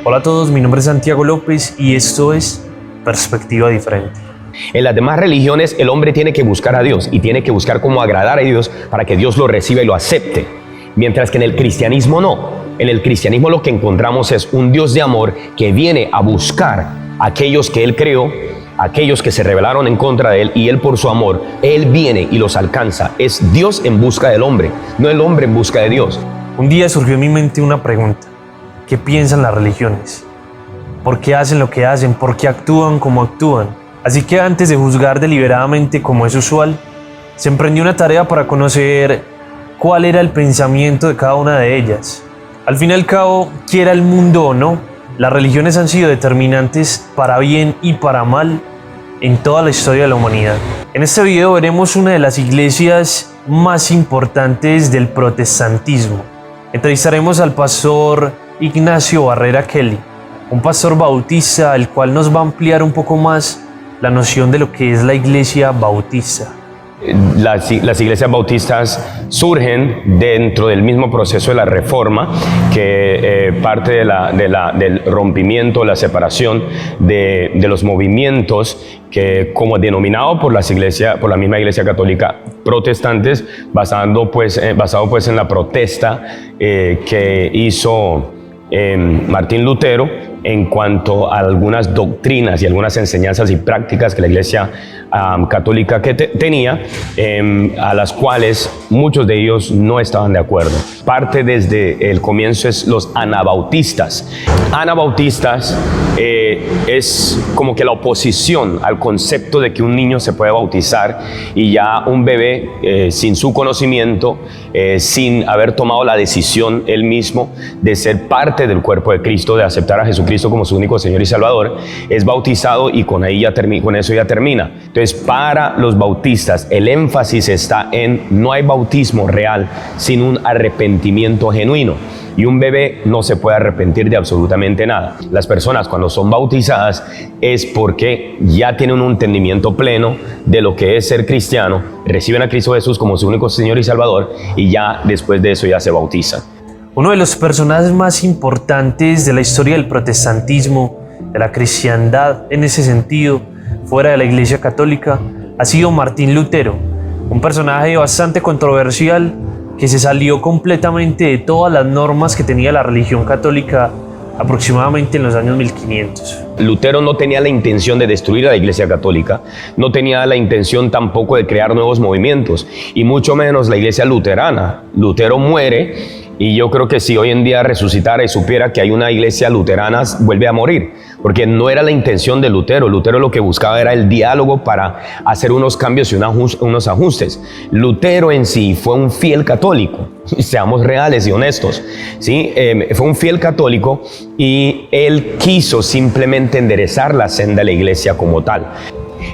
Hola a todos, mi nombre es Santiago López y esto es Perspectiva Diferente. En las demás religiones el hombre tiene que buscar a Dios y tiene que buscar cómo agradar a Dios para que Dios lo reciba y lo acepte. Mientras que en el cristianismo no. En el cristianismo lo que encontramos es un Dios de amor que viene a buscar a aquellos que Él creó, aquellos que se rebelaron en contra de Él, y Él por su amor, Él viene y los alcanza. Es Dios en busca del hombre, no el hombre en busca de Dios. Un día surgió en mi mente una pregunta. ¿Qué piensan las religiones? ¿Por qué hacen lo que hacen? ¿Por qué actúan como actúan? Así que antes de juzgar deliberadamente como es usual, se emprendió una tarea para conocer cuál era el pensamiento de cada una de ellas. Al fin y al cabo, quiera el mundo o no, las religiones han sido determinantes para bien y para mal en toda la historia de la humanidad. En este video veremos una de las iglesias más importantes del protestantismo. Entrevistaremos al pastor Ignacio Barrera Kelly, un pastor bautista, el cual nos va a ampliar un poco más la noción de lo que es la iglesia bautista. Las iglesias bautistas surgen dentro del mismo proceso de la reforma, que parte del rompimiento, la separación de los movimientos que, como denominado por la misma iglesia católica, protestantes, basado pues en la protesta que hizo Martín Lutero en cuanto a algunas doctrinas y algunas enseñanzas y prácticas que la iglesia católica tenía, a las cuales muchos de ellos no estaban de acuerdo. Parte desde el comienzo es los anabautistas. Anabautistas es como que la oposición al concepto de que un niño se puede bautizar y ya un bebé sin su conocimiento, sin haber tomado la decisión él mismo de ser parte del cuerpo de Cristo, de aceptar a Jesucristo como su único Señor y Salvador, es bautizado y con eso ya termina. Entonces, para los bautistas, el énfasis está en no hay bautismo real sin un arrepentimiento genuino. Y un bebé no se puede arrepentir de absolutamente nada. Las personas cuando son bautizadas es porque ya tienen un entendimiento pleno de lo que es ser cristiano, reciben a Cristo Jesús como su único Señor y Salvador y ya después de eso ya se bautizan. Uno de los personajes más importantes de la historia del protestantismo, de la cristiandad en ese sentido, fuera de la Iglesia Católica, ha sido Martín Lutero, un personaje bastante controversial que se salió completamente de todas las normas que tenía la religión católica aproximadamente en los años 1500. Lutero no tenía la intención de destruir a la Iglesia Católica, no tenía la intención tampoco de crear nuevos movimientos, y mucho menos la Iglesia luterana. Lutero muere, y yo creo que si hoy en día resucitara y supiera que hay una iglesia luterana, vuelve a morir, porque no era la intención de Lutero. Lutero lo que buscaba era el diálogo para hacer unos cambios y unos ajustes. Lutero en sí fue un fiel católico, seamos reales y honestos, ¿sí? Fue un fiel católico y él quiso simplemente enderezar la senda de la iglesia como tal.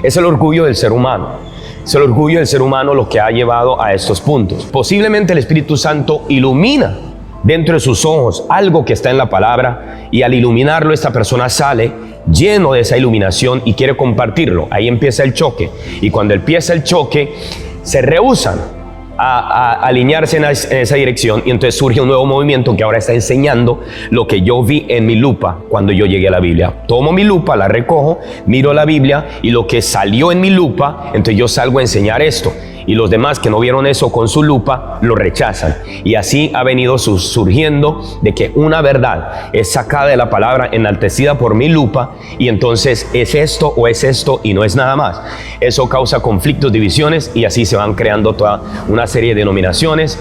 Es el orgullo del ser humano. Es el orgullo del ser humano lo que ha llevado a estos puntos. Posiblemente el Espíritu Santo ilumina dentro de sus ojos algo que está en la palabra, y al iluminarlo esta persona sale lleno de esa iluminación y quiere compartirlo. Ahí empieza el choque, y cuando empieza el choque se rehúsan a alinearse en esa dirección, y entonces surge un nuevo movimiento que ahora está enseñando lo que yo vi en mi lupa cuando yo llegué a la Biblia. Tomo mi lupa, la recojo, miro la Biblia, y lo que salió en mi lupa, entonces yo salgo a enseñar esto. Y los demás que no vieron eso con su lupa lo rechazan. Y así ha venido surgiendo de que una verdad es sacada de la palabra, enaltecida por mi lupa, y entonces es esto o es esto y no es nada más. Eso causa conflictos, divisiones, y así se van creando toda una serie de denominaciones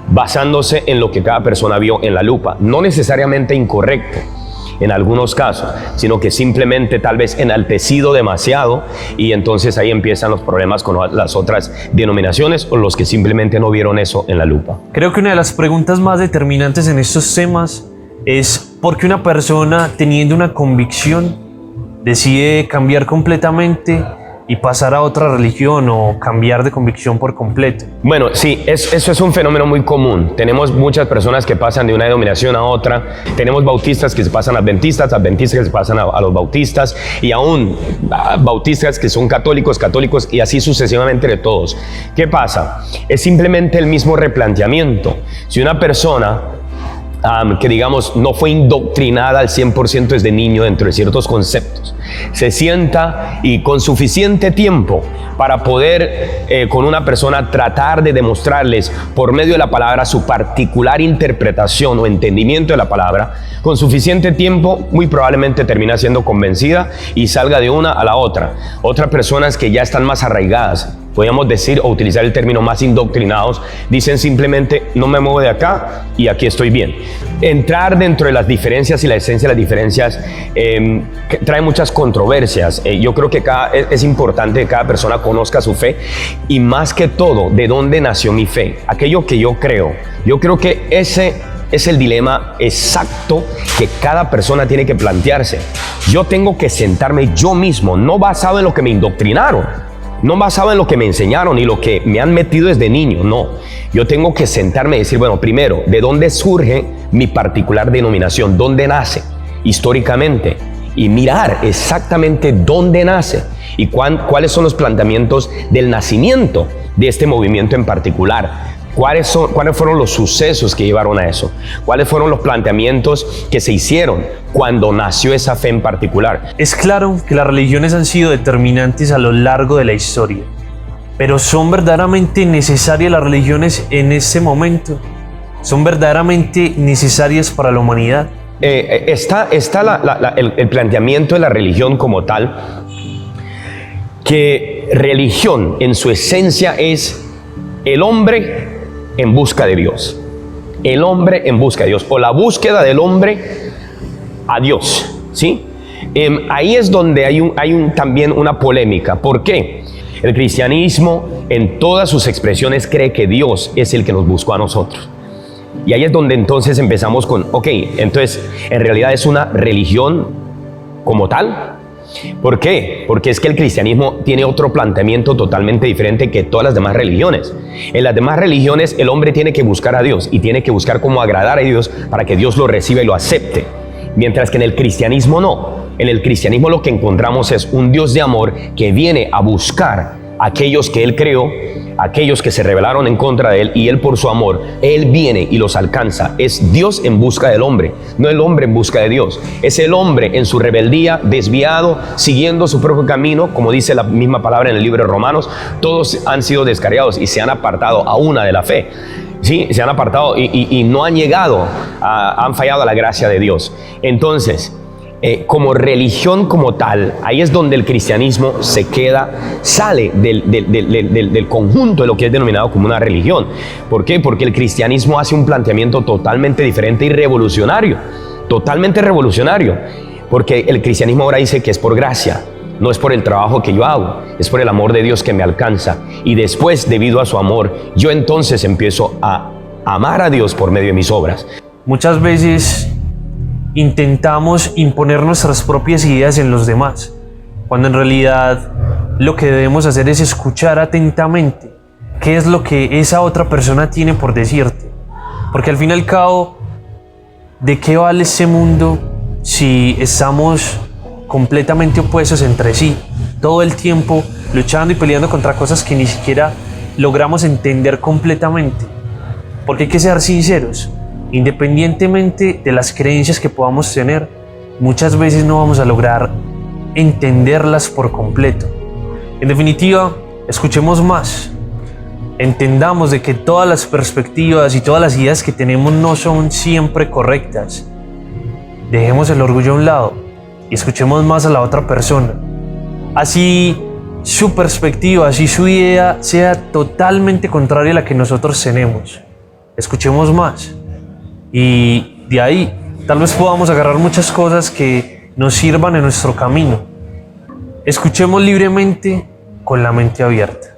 basándose en lo que cada persona vio en la lupa. No necesariamente incorrecto en algunos casos, sino que simplemente tal vez enaltecido demasiado, y entonces ahí empiezan los problemas con las otras denominaciones o los que simplemente no vieron eso en la lupa. Creo que una de las preguntas más determinantes en estos temas es por qué una persona, teniendo una convicción, decide cambiar completamente y pasar a otra religión o cambiar de convicción por completo. Bueno, sí, eso es un fenómeno muy común. Tenemos muchas personas que pasan de una denominación a otra. Tenemos bautistas que se pasan a adventistas que se pasan a los bautistas, y aún bautistas que son católicos, y así sucesivamente de todos. ¿Qué pasa? Es simplemente el mismo replanteamiento. Si una persona que digamos no fue indoctrinada al 100% desde niño dentro de ciertos conceptos, se sienta y con suficiente tiempo para poder con una persona tratar de demostrarles por medio de la palabra su particular interpretación o entendimiento de la palabra, con suficiente tiempo muy probablemente termina siendo convencida y salga de una a la otra. Otras personas que ya están más arraigadas, podríamos decir o utilizar el término más indoctrinados, dicen simplemente no me muevo de acá y aquí estoy bien. Entrar dentro de las diferencias y la esencia de las diferencias trae muchas controversias. Yo creo que es importante que cada persona conozca su fe y más que todo de dónde nació mi fe, aquello que yo creo que ese es el dilema exacto que cada persona tiene que plantearse. Yo tengo que sentarme yo mismo, no basado en lo que me indoctrinaron, no basado en lo que me enseñaron y lo que me han metido desde niño, no. Yo tengo que sentarme y decir, bueno, primero, ¿de dónde surge mi particular denominación? ¿Dónde nace históricamente? Y mirar exactamente dónde nace y cuáles son los planteamientos del nacimiento de este movimiento en particular. ¿Cuáles fueron los sucesos que llevaron a eso? ¿Cuáles fueron los planteamientos que se hicieron cuando nació esa fe en particular? Es claro que las religiones han sido determinantes a lo largo de la historia, pero ¿son verdaderamente necesarias las religiones en este momento? ¿Son verdaderamente necesarias para la humanidad? Está el planteamiento de la religión como tal, que religión en su esencia es el hombre en busca de Dios. El hombre en busca de Dios, o la búsqueda del hombre a Dios, ¿sí? Ahí es donde hay también una polémica. ¿Por qué? El cristianismo en todas sus expresiones cree que Dios es el que nos buscó a nosotros. Y ahí es donde entonces empezamos con, ok, entonces en realidad es una religión como tal. ¿Por qué? Porque es que el cristianismo tiene otro planteamiento totalmente diferente que todas las demás religiones. En las demás religiones el hombre tiene que buscar a Dios y tiene que buscar cómo agradar a Dios para que Dios lo reciba y lo acepte. Mientras que en el cristianismo no. En el cristianismo lo que encontramos es un Dios de amor que viene a buscar a aquellos que Él creó, aquellos que se rebelaron en contra de Él, y Él por su amor, Él viene y los alcanza. Es Dios en busca del hombre, no el hombre en busca de Dios. Es el hombre en su rebeldía, desviado, siguiendo su propio camino, como dice la misma palabra en el libro de Romanos. Todos han sido descarriados y se han apartado a una de la fe. Sí, se han apartado y no han llegado, han fallado a la gracia de Dios. Entonces, como religión como tal, ahí es donde el cristianismo sale del conjunto de lo que es denominado como una religión. ¿Por qué? Porque el cristianismo hace un planteamiento totalmente diferente y revolucionario, totalmente revolucionario, porque el cristianismo ahora dice que es por gracia, no es por el trabajo que yo hago, es por el amor de Dios que me alcanza, y después, debido a su amor, yo entonces empiezo a amar a Dios por medio de mis obras. Muchas veces intentamos imponer nuestras propias ideas en los demás, cuando en realidad lo que debemos hacer es escuchar atentamente qué es lo que esa otra persona tiene por decirte. Porque al fin y al cabo, ¿de qué vale este mundo si estamos completamente opuestos entre sí, todo el tiempo luchando y peleando contra cosas que ni siquiera logramos entender completamente? Porque hay que ser sinceros. Independientemente de las creencias que podamos tener, muchas veces no vamos a lograr entenderlas por completo. En definitiva, escuchemos más. Entendamos de que todas las perspectivas y todas las ideas que tenemos no son siempre correctas. Dejemos el orgullo a un lado y escuchemos más a la otra persona. Así su perspectiva, así su idea sea totalmente contraria a la que nosotros tenemos. Escuchemos más. Y de ahí tal vez podamos agarrar muchas cosas que nos sirvan en nuestro camino. Escuchemos libremente con la mente abierta.